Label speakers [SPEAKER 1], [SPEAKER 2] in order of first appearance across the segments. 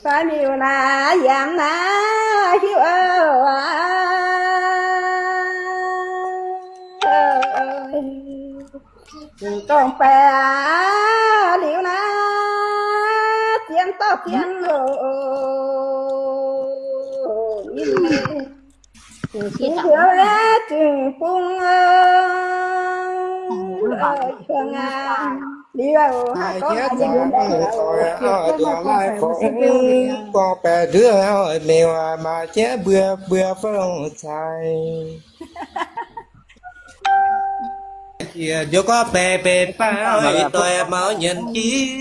[SPEAKER 1] phải miêu na giảm na hiu con bè liu na tiền to tiền Chị thiếu trường phung thương đi vào có hai dân
[SPEAKER 2] con bè đứa mèo mà chế bừa phong xài vô có bè phao tôi máu nhìn chí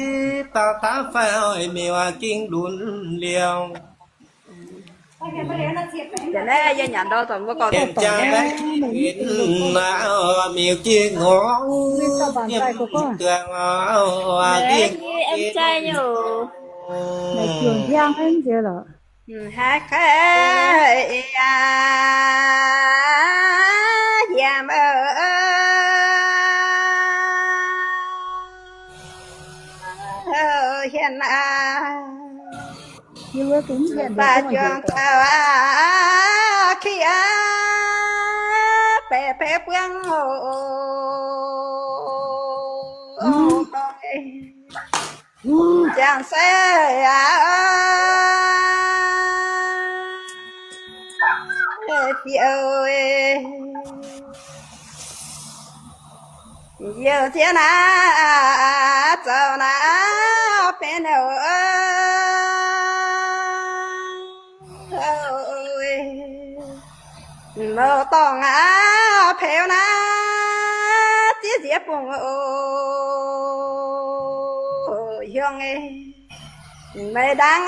[SPEAKER 2] tao tá phao mèo kiên đun liều
[SPEAKER 1] Giờ này dân nhận đâu toàn có con
[SPEAKER 2] em cha đấy miêu chia ngõ
[SPEAKER 1] em trai nhiều
[SPEAKER 3] Này trường giang em chưa rồi.
[SPEAKER 1] hát giảm hiện
[SPEAKER 3] Chưa cũng hiện
[SPEAKER 1] ta chọn tao khi bé bé phương chẳng sẽ chiều giờ thế na cho na bên đâu mơ tòng phèo na tiếc dễ bùng hương mày đang